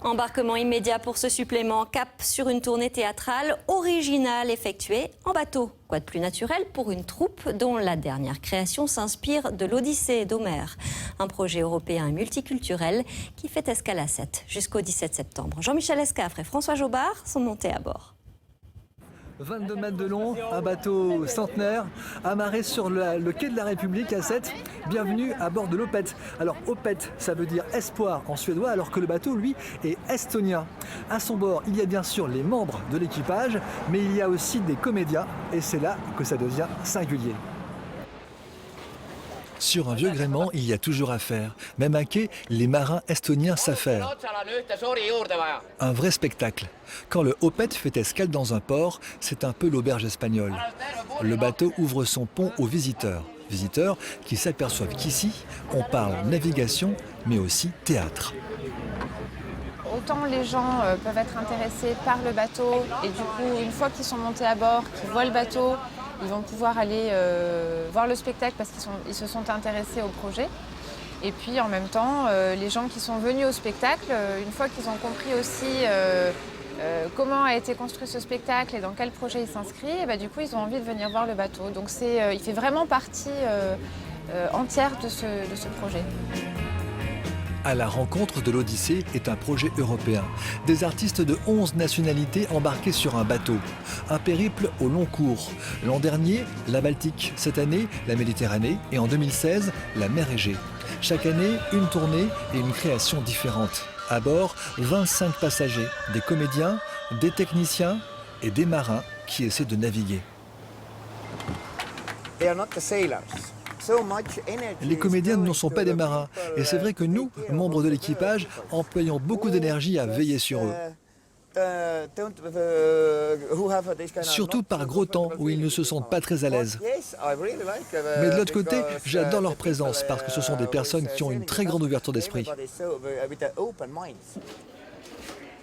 Embarquement immédiat pour ce supplément, cap sur une tournée théâtrale originale effectuée en bateau. Quoi de plus naturel pour une troupe dont la dernière création s'inspire de l'Odyssée d'Homère. Un projet européen multiculturel qui fait escale à 7 jusqu'au 17 septembre. Jean-Michel Escafre et François Jobard sont montés à bord. 22 mètres de long, un bateau centenaire, amarré sur le quai de la République à Sète. Bienvenue à bord de l'Opet. Alors Opet, ça veut dire espoir en suédois, alors que le bateau, lui, est estonien. À son bord, il y a bien sûr les membres de l'équipage, mais il y a aussi des comédiens, et c'est là que ça devient singulier. Sur un vieux gréement, il y a toujours à faire. Même à quai, les marins estoniens savent faire. Un vrai spectacle. Quand le Opet fait escale dans un port, c'est un peu l'auberge espagnole. Le bateau ouvre son pont aux visiteurs. Visiteurs qui s'aperçoivent qu'ici, on parle navigation, mais aussi théâtre. Autant les gens peuvent être intéressés par le bateau et du coup, une fois qu'ils sont montés à bord, qu'ils voient le bateau, ils vont pouvoir aller voir le spectacle parce qu'ils se sont intéressés au projet. Et puis en même temps, les gens qui sont venus au spectacle, une fois qu'ils ont compris aussi comment a été construit ce spectacle et dans quel projet il s'inscrit, du coup ils ont envie de venir voir le bateau. Donc il fait vraiment partie entière de ce projet. À la rencontre de l'Odyssée est un projet européen. Des artistes de 11 nationalités embarqués sur un bateau. Un périple au long cours. L'an dernier, la Baltique. Cette année, la Méditerranée. Et en 2016, la mer Égée. Chaque année, une tournée et une création différente. À bord, 25 passagers, des comédiens, des techniciens et des marins qui essaient de naviguer. Les comédiens ne sont pas des marins. Et c'est vrai que nous, membres de l'équipage, employons beaucoup d'énergie à veiller sur eux. Surtout par gros temps où ils ne se sentent pas très à l'aise. Mais de l'autre côté, j'adore leur présence parce que ce sont des personnes qui ont une très grande ouverture d'esprit.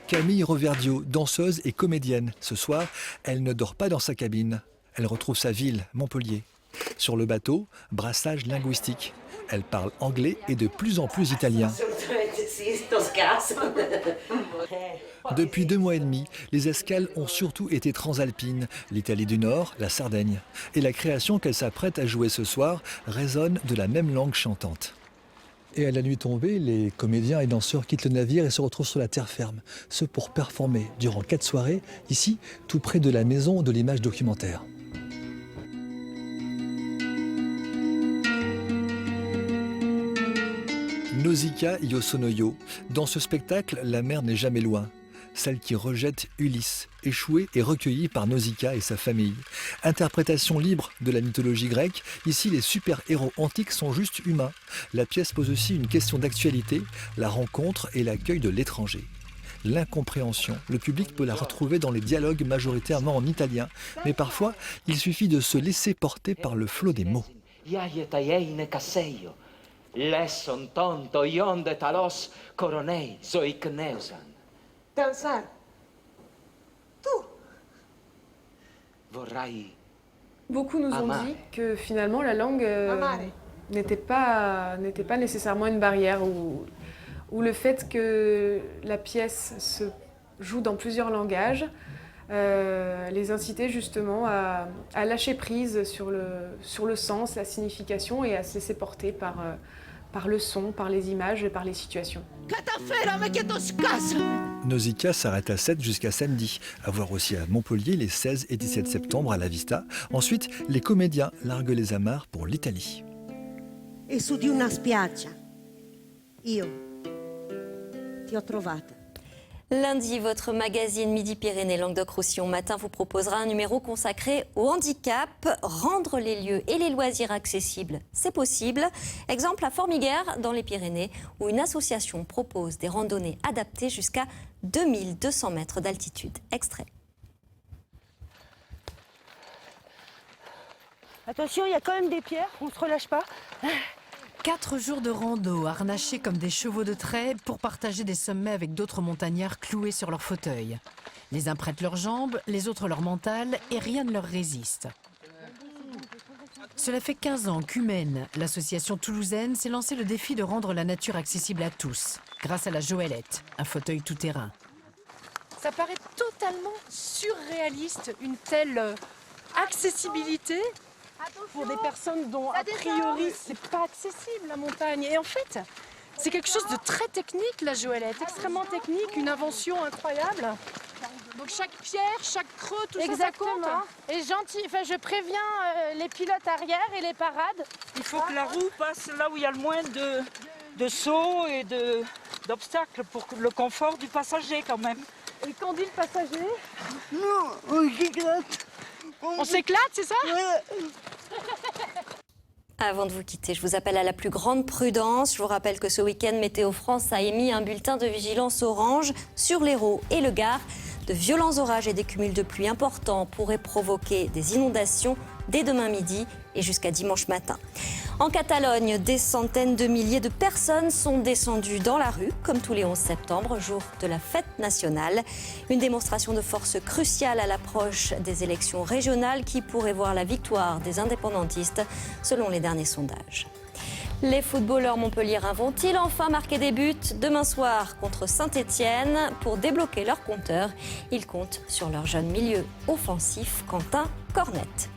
Camille Reverdio, danseuse et comédienne. Ce soir, elle ne dort pas dans sa cabine. Elle retrouve sa ville, Montpellier. Sur le bateau, brassage linguistique. Elle parle anglais et de plus en plus italien. Depuis 2 mois et demi, les escales ont surtout été transalpines, l'Italie du Nord, la Sardaigne. Et la création qu'elle s'apprête à jouer ce soir résonne de la même langue chantante. Et à la nuit tombée, les comédiens et danseurs quittent le navire et se retrouvent sur la terre ferme. Ce pour performer durant 4 soirées, ici, tout près de la maison de l'image documentaire. Nausicaa io sono io. Dans ce spectacle, la mer n'est jamais loin. Celle qui rejette Ulysse, échoué et recueilli par Nausicaa et sa famille. Interprétation libre de la mythologie grecque, ici les super-héros antiques sont juste humains. La pièce pose aussi une question d'actualité, la rencontre et l'accueil de l'étranger. L'incompréhension, le public peut la retrouver dans les dialogues majoritairement en italien, mais parfois, il suffit de se laisser porter par le flot des mots. Lesson tonto ionde talos coronei zoikneusan. Pensar. Tu. Vorrai. Beaucoup nous ont dit que finalement la langue n'était pas nécessairement une barrière ou le fait que la pièce se joue dans plusieurs langages les incitait justement à lâcher prise sur le sens, la signification et à se laisser porter par le son, par les images et par les situations. Nausicaa s'arrête à 7 jusqu'à samedi. À voir aussi à Montpellier les 16 et 17 septembre à la Vista. Ensuite, les comédiens larguent les amarres pour l'Italie. E su di una spiaggia, io ti ho trovata. Lundi, votre magazine Midi-Pyrénées Languedoc-Roussillon Matin vous proposera un numéro consacré au handicap. Rendre les lieux et les loisirs accessibles, c'est possible. Exemple à Formiguères, dans les Pyrénées, où une association propose des randonnées adaptées jusqu'à 2200 mètres d'altitude. Extrait. Attention, il y a quand même des pierres, on ne se relâche pas. 4 jours de rando, harnachés comme des chevaux de trait pour partager des sommets avec d'autres montagnards cloués sur leurs fauteuils. Les uns prêtent leurs jambes, les autres leur mental et rien ne leur résiste. Cela fait 15 ans qu'Humaine, l'association toulousaine, s'est lancé le défi de rendre la nature accessible à tous, grâce à la Joëlette, un fauteuil tout-terrain. Ça paraît totalement surréaliste, une telle accessibilité pour des personnes dont a priori c'est pas accessible la montagne. Et en fait, c'est quelque chose de très technique la Joëlette, extrêmement technique, une invention incroyable. Donc chaque pierre, chaque creux, tout ça, ça compte. Et gentil, enfin, je préviens les pilotes arrière et les parades. Il faut que la roue passe là où il y a le moins de sauts et d'obstacles pour le confort du passager quand même. Et qu'en dit le passager? Non, on s'éclate. On s'éclate, c'est ça? Avant de vous quitter, je vous appelle à la plus grande prudence. Je vous rappelle que ce week-end, Météo France a émis un bulletin de vigilance orange sur l'Hérault et le Gard. De violents orages et des cumuls de pluie importants pourraient provoquer des inondations dès demain midi et jusqu'à dimanche matin. En Catalogne, des centaines de milliers de personnes sont descendues dans la rue, comme tous les 11 septembre, jour de la fête nationale. Une démonstration de force cruciale à l'approche des élections régionales qui pourraient voir la victoire des indépendantistes, selon les derniers sondages. Les footballeurs montpelliérains vont-ils enfin marquer des buts demain soir contre Saint-Etienne pour débloquer leur compteur? Ils comptent sur leur jeune milieu offensif, Quentin Cornette.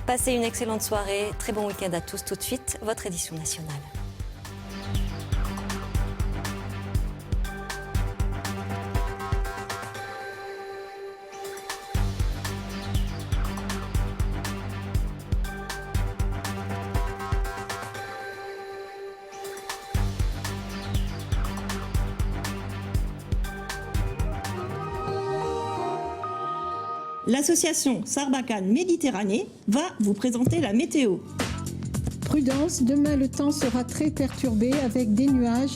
Passez une excellente soirée, très bon week-end à tous. Tout de suite, votre édition nationale. L'association Sarbacane Méditerranée va vous présenter la météo. Prudence, demain le temps sera très perturbé avec des nuages.